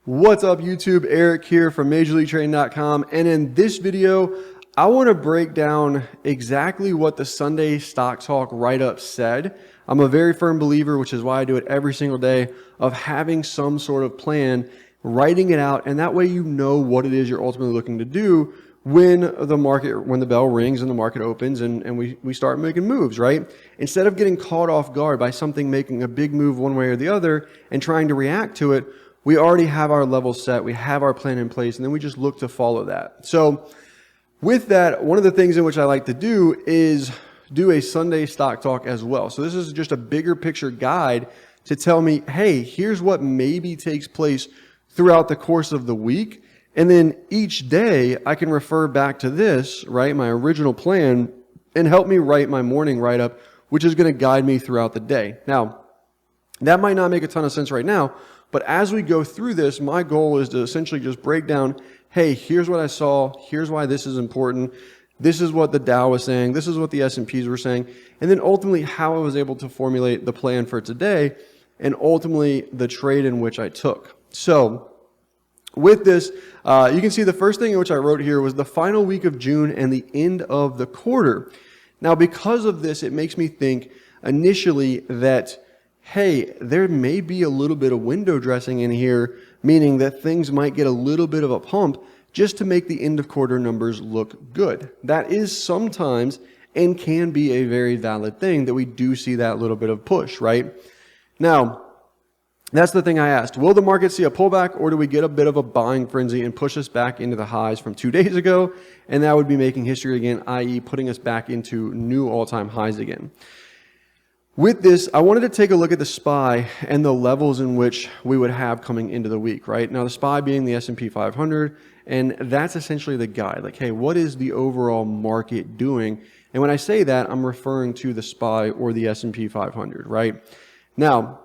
What's up YouTube? Eric here from MajorLeagueTrading.com, and in this video I want to break down exactly what the Sunday Stock Talk write-up said. I'm a very firm believer, which is why I do it every single day, of having some sort of plan, writing it out, and that way you know what it is you're ultimately looking to do when the bell rings and the market opens and we start making moves, right? Instead of getting caught off guard by something making a big move one way or the other and trying to react to it, we already have our level set, we have our plan in place, and then we just look to follow that. So with that, one of the things in which I like to do is do a Sunday stock talk as well. So this is just a bigger picture guide to tell me, hey, here's what maybe takes place throughout the course of the week. And then each day I can refer back to this, right, my original plan, and help me write my morning write-up, which is going to guide me throughout the day. Now, that might not make a ton of sense right now, but as we go through this, my goal is to essentially just break down, hey, here's what I saw, here's why this is important, this is what the Dow was saying, this is what the S&Ps were saying, and then ultimately how I was able to formulate the plan for today, and ultimately the trade in which I took. So with this, you can see the first thing in which I wrote here was the final week of June and the end of the quarter. Now, because of this, it makes me think initially that, hey, there may be a little bit of window dressing in here, meaning that things might get a little bit of a pump just to make the end of quarter numbers look good. That is sometimes and can be a very valid thing, that we do see that little bit of push, right? Now, that's the thing I asked. Will the market see a pullback, or do we get a bit of a buying frenzy and push us back into the highs from 2 days ago? And that would be making history again, i.e. putting us back into new all-time highs again. With this, I wanted to take a look at the SPY and the levels in which we would have coming into the week, right? Now, the SPY being the S&P 500, and that's essentially the guide. Like, hey, what is the overall market doing? And when I say that, I'm referring to the SPY or the S&P 500, right? Now,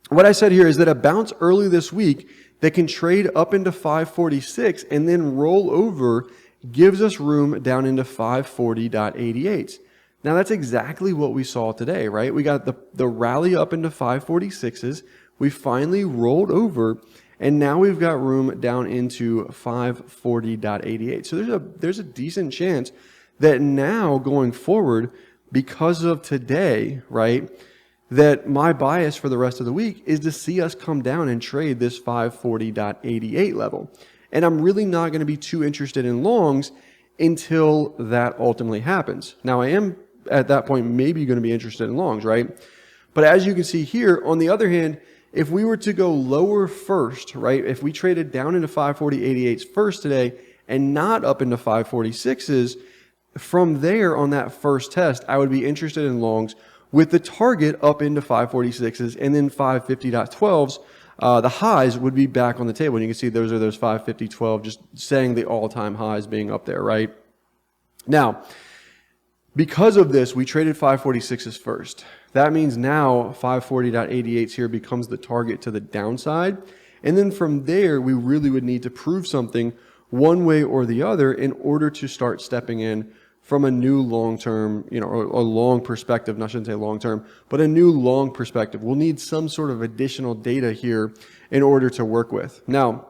what I said here is that a bounce early this week that can trade up into 546 and then roll over gives us room down into 540.88. Now, that's exactly what we saw today, right? We got the rally up into 546s. We finally rolled over, and now we've got room down into 540.88. So there's a decent chance that now going forward, because of today, right, that my bias for the rest of the week is to see us come down and trade this 540.88 level. And I'm really not going to be too interested in longs until that ultimately happens. Now, I am at that point maybe going to be interested in longs, right? But as you can see here, on the other hand, if we were to go lower first, right, if we traded down into 540.88s first today and not up into 546s, from there on that first test, I would be interested in longs with the target up into 546s, and then 550.12s. The highs would be back on the table. And you can see those are those 550.12, just saying the all-time highs being up there, right? Now, because of this, we traded 546s first. That means now 540.88 here becomes the target to the downside. And then from there, we really would need to prove something one way or the other in order to start stepping in from a new long-term, a long perspective, I shouldn't say long-term, but a new long perspective. We'll need some sort of additional data here in order to work with. Now,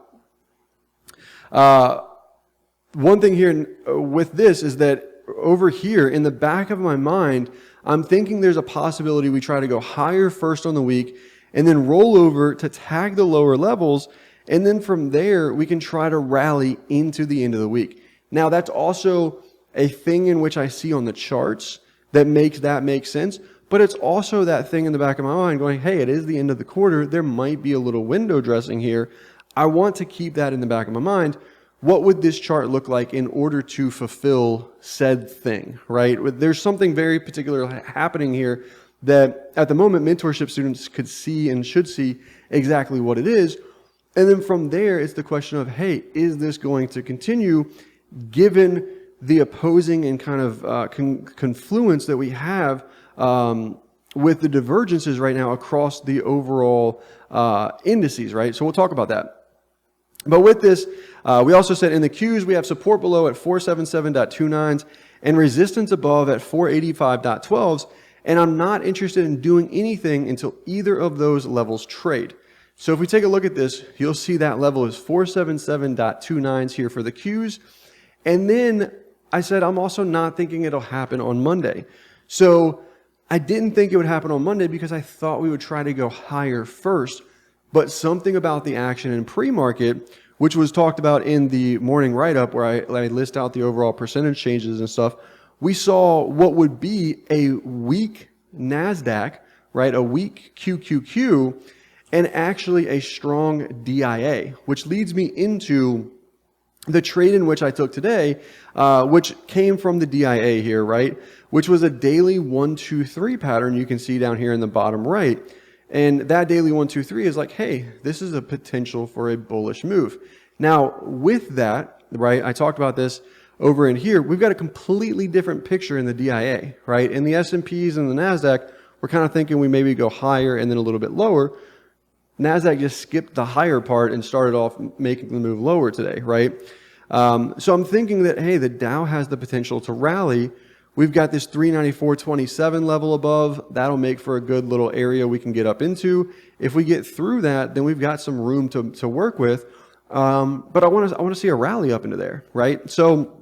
one thing here with this is that over here in the back of my mind, I'm thinking there's a possibility we try to go higher first on the week and then roll over to tag the lower levels. And then from there, we can try to rally into the end of the week. Now, that's also a thing in which I see on the charts that makes that make sense. But it's also that thing in the back of my mind going, hey, it is the end of the quarter. There might be a little window dressing here. I want to keep that in the back of my mind. What would this chart look like in order to fulfill said thing, right? There's something very particular happening here that at the moment mentorship students could see and should see exactly what it is. And then from there, it's the question of, hey, is this going to continue given the opposing and kind of confluence that we have with the divergences right now across the overall indices, right? So we'll talk about that. But with this, we also said in the Qs, we have support below at 477.29s and resistance above at 485.12s. And I'm not interested in doing anything until either of those levels trade. So if we take a look at this, you'll see that level is 477.29s here for the Qs. And then I said, I'm also not thinking it'll happen on Monday. So I didn't think it would happen on Monday because I thought we would try to go higher first. But something about the action in pre-market, which was talked about in the morning write-up where I list out the overall percentage changes and stuff, we saw what would be a weak NASDAQ, right? A weak QQQ, and actually a strong DIA, which leads me into the trade in which I took today, which came from the DIA here, right? Which was a daily 1, 2, 3 pattern you can see down here in the bottom right. And that daily 1, 2, 3 is like, hey, this is a potential for a bullish move. Now, with that, right, I talked about this over in here, we've got a completely different picture in the DIA, right? In the S&Ps and the NASDAQ, we're kind of thinking we maybe go higher and then a little bit lower. NASDAQ just skipped the higher part and started off making the move lower today, right? So I'm thinking that, hey, the Dow has the potential to rally. We've got this 394.27 level above. That'll make for a good little area we can get up into. If we get through that, then we've got some room to work with. But I want to see a rally up into there, right? So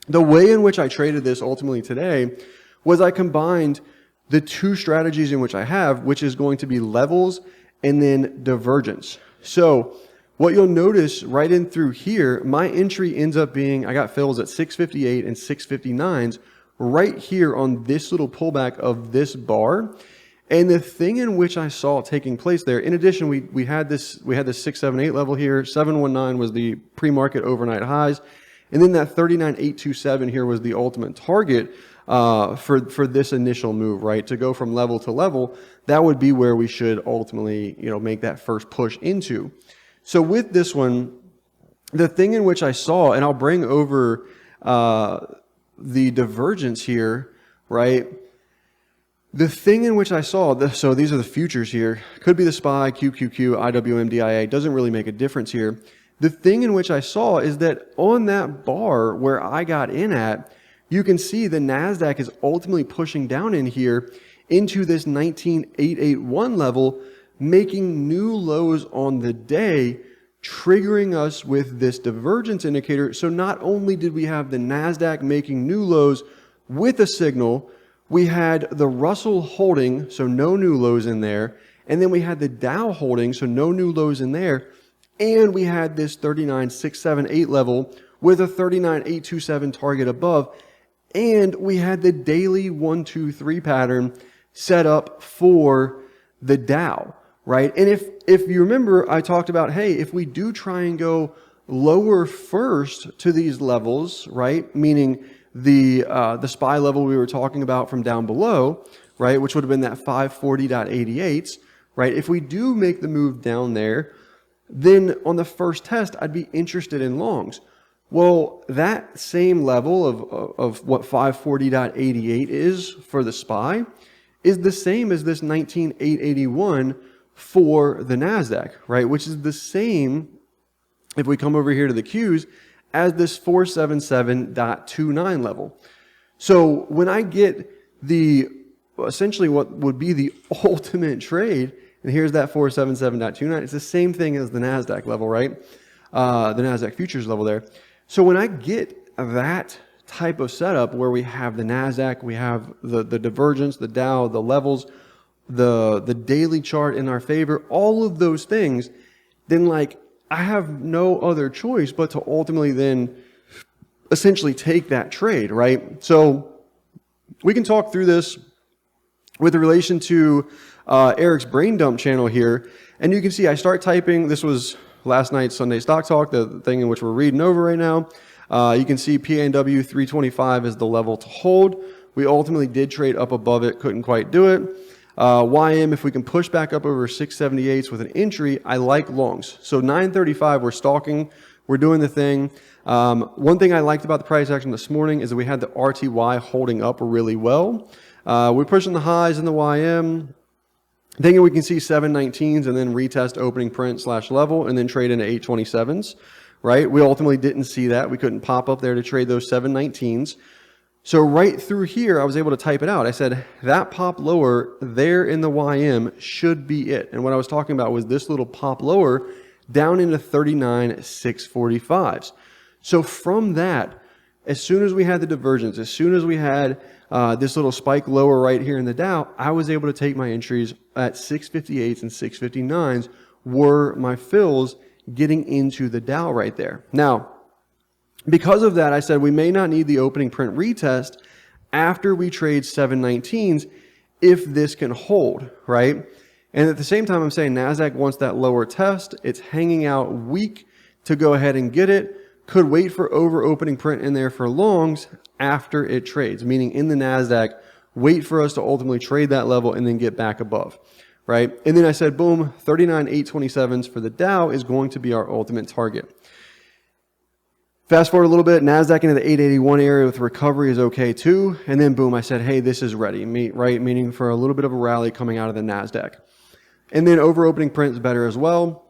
the way in which I traded this ultimately today was I combined the two strategies in which I have, which is going to be levels and then divergence. So what you'll notice right in through here, my entry ends up being, I got fills at 658 and 659s right here on this little pullback of this bar. And the thing in which I saw taking place there, in addition, we had this 678 level here, 719 was the pre-market overnight highs, and then that 39,827 here was the ultimate target for this initial move, right? To go from level to level, that would be where we should ultimately, make that first push into. So with this one, the thing in which I saw, and I'll bring over the divergence here, right? The thing in which I saw, so these are the futures here, could be the SPY, QQQ, IWM, DIA, doesn't really make a difference here. The thing in which I saw is that on that bar where I got in at, you can see the NASDAQ is ultimately pushing down in here into this 19,881 level, making new lows on the day, triggering us with this divergence indicator. So not only did we have the NASDAQ making new lows with a signal, we had the Russell holding, so no new lows in there, and then we had the Dow holding, so no new lows in there, and we had this 39,678 level with a 39,827 target above, and we had the daily 1, 2, 3 pattern set up for the Dow, right? And if you remember, I talked about, hey, if we do try and go lower first to these levels, right, meaning the SPY level we were talking about from down below, right, which would have been that 540.88, right? If we do make the move down there, then on the first test, I'd be interested in longs. Well, that same level of what 540.88 is for the SPY is the same as this 19,881 for the NASDAQ, right? Which is the same, if we come over here to the Qs, as this 477.29 level. So when I get essentially what would be the ultimate trade, and here's that 477.29, it's the same thing as the NASDAQ level, right? The NASDAQ futures level there. So when I get that type of setup where we have the NASDAQ, we have the divergence, the Dow, the levels, the daily chart in our favor, all of those things, then like I have no other choice but to ultimately then essentially take that trade, right? So we can talk through this with relation to Eric's Brain Dump channel here. And you can see I start typing, this was last night's Sunday Stock Talk, the thing in which we're reading over right now. You can see PNW 325 is the level to hold. We ultimately did trade up above it, couldn't quite do it. YM, if we can push back up over 678s with an entry, I like longs. So 935, we're stalking, we're doing the thing. One thing I liked about the price action this morning is that we had the RTY holding up really well. We're pushing the highs in the YM, thinking we can see 719s and then retest opening print / level and then trade into 827s, right? We ultimately didn't see that. We couldn't pop up there to trade those 719s. So right through here, I was able to type it out. I said, that pop lower there in the YM should be it. And what I was talking about was this little pop lower down into 39,645s. So from that, as soon as we had the divergence, as soon as we had this little spike lower right here in the Dow, I was able to take my entries at 658s and 659s were my fills getting into the Dow right there. Now, because of that, I said we may not need the opening print retest after we trade 719s if this can hold, right? And at the same time, I'm saying NASDAQ wants that lower test. It's hanging out weak to go ahead and get it. Could wait for over opening print in there for longs after it trades, meaning in the NASDAQ, wait for us to ultimately trade that level and then get back above, right? And then I said, boom, 39,827s for the Dow is going to be our ultimate target. Fast forward a little bit, NASDAQ into the 881 area with recovery is okay too. And then boom, I said, hey, this is ready, right? Meaning for a little bit of a rally coming out of the NASDAQ. And then over opening print is better as well.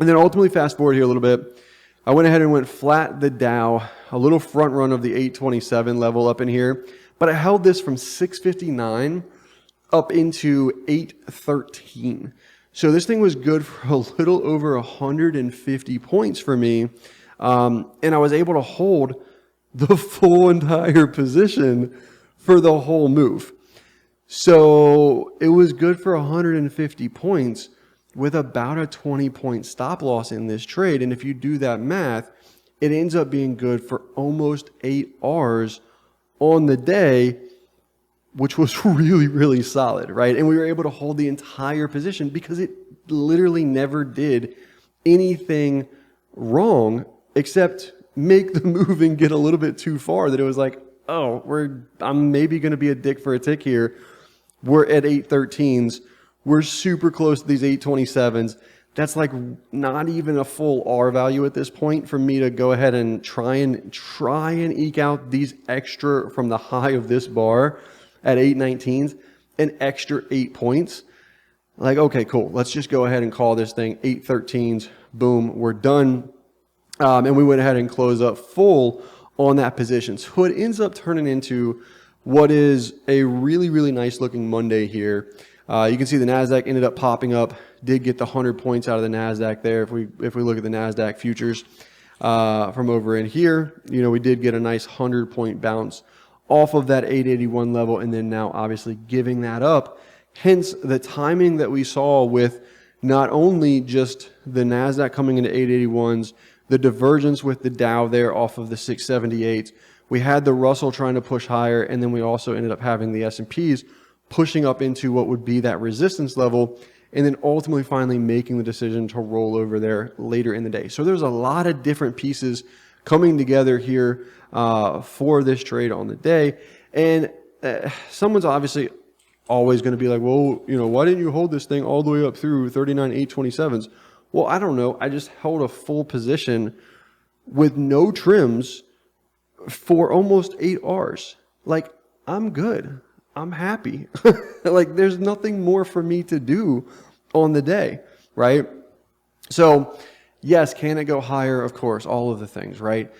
And then ultimately fast forward here a little bit, I went ahead and went flat the Dow, a little front run of the 827 level up in here, but I held this from 659 up into 813. So this thing was good for a little over 150 points for me. And I was able to hold the full entire position for the whole move. So it was good for 150 points with about a 20-point stop loss in this trade. And if you do that math, it ends up being good for almost 8 Rs on the day, which was really, really solid, right? And we were able to hold the entire position because it literally never did anything wrong except make the move and get a little bit too far that it was like, oh, I'm maybe going to be a dick for a tick here. We're at 813s. We're super close to these 827s. That's like not even a full R value at this point for me to go ahead and try and eke out these extra from the high of this bar at 819s, an extra 8 points. Like, okay, cool. Let's just go ahead and call this thing 813s. Boom, we're done. And we went ahead and closed up full on that position. So it ends up turning into what is a really, really nice looking Monday here. You can see the NASDAQ ended up popping up, did get the 100 points out of the NASDAQ there. If we look at the NASDAQ futures from over in here, you know, we did get a nice 100-point bounce off of that 881 level, and then now obviously giving that up. Hence the timing that we saw with not only just the NASDAQ coming into 881s, the divergence with the Dow there off of the 678s. We had the Russell trying to push higher, and then we also ended up having the S&Ps pushing up into what would be that resistance level, and then ultimately finally making the decision to roll over there later in the day. So there's a lot of different pieces coming together here for this trade on the day. And someone's obviously always going to be like, well, you know, why didn't you hold this thing all the way up through 39,827s? Well, I don't know. I just held a full position with no trims for almost 8 Rs. Like, I'm good. I'm happy. Like, there's nothing more for me to do on the day, right? So, yes, can it go higher? Of course, all of the things, right?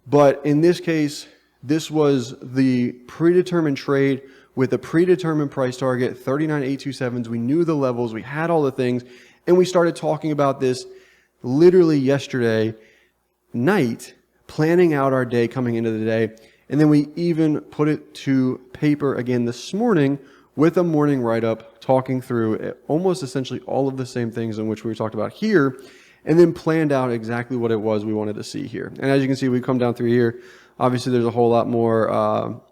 But in this case, this was the predetermined trade with a predetermined price target, 39,827s. We knew the levels. We had all the things. And we started talking about this literally yesterday night, planning out our day coming into the day. And then we even put it to paper again this morning with a morning write-up talking through almost essentially all of the same things in which we talked about here, and then planned out exactly what it was we wanted to see here. And as you can see, we come down through here. Obviously, there's a whole lot more,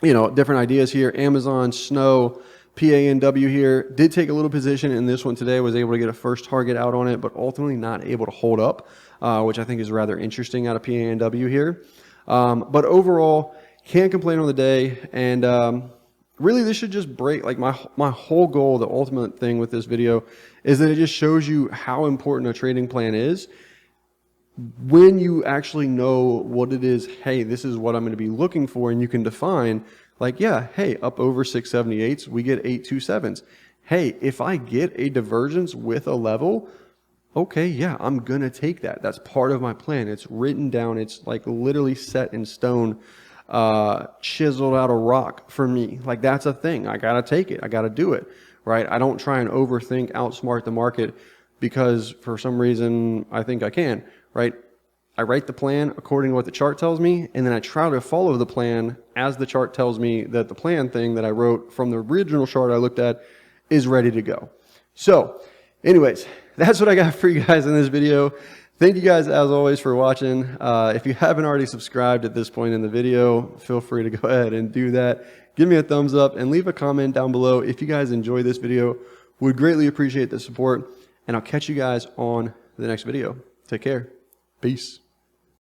different ideas here. Amazon, Snow, PANW here. Did take a little position in this one today. Was able to get a first target out on it, but ultimately not able to hold up, which I think is rather interesting out of PANW here. But overall, can't complain on the day. And really, this should just break. Like my whole goal, the ultimate thing with this video is that it just shows you how important a trading plan is when you actually know what it is. Hey, this is what I'm going to be looking for. And you can define like, yeah, hey, up over 678s, we get 827s. Hey, if I get a divergence with a level, okay, yeah, I'm going to take that. That's part of my plan. It's written down. It's like literally set in stone. chiseled out a rock for me. Like, that's a thing. I got to take it. I got to do it, right? I don't try and overthink, outsmart the market because for some reason I think I can, right? I write the plan according to what the chart tells me, and then I try to follow the plan as the chart tells me that the plan thing that I wrote from the original chart I looked at is ready to go. So anyways, that's what I got for you guys in this video. Thank you guys as always for watching. If you haven't already subscribed at this point in the video, feel free to go ahead and do that. Give me a thumbs up and leave a comment down below if you guys enjoy this video. Would greatly appreciate the support, and I'll catch you guys on the next video. Take care. Peace.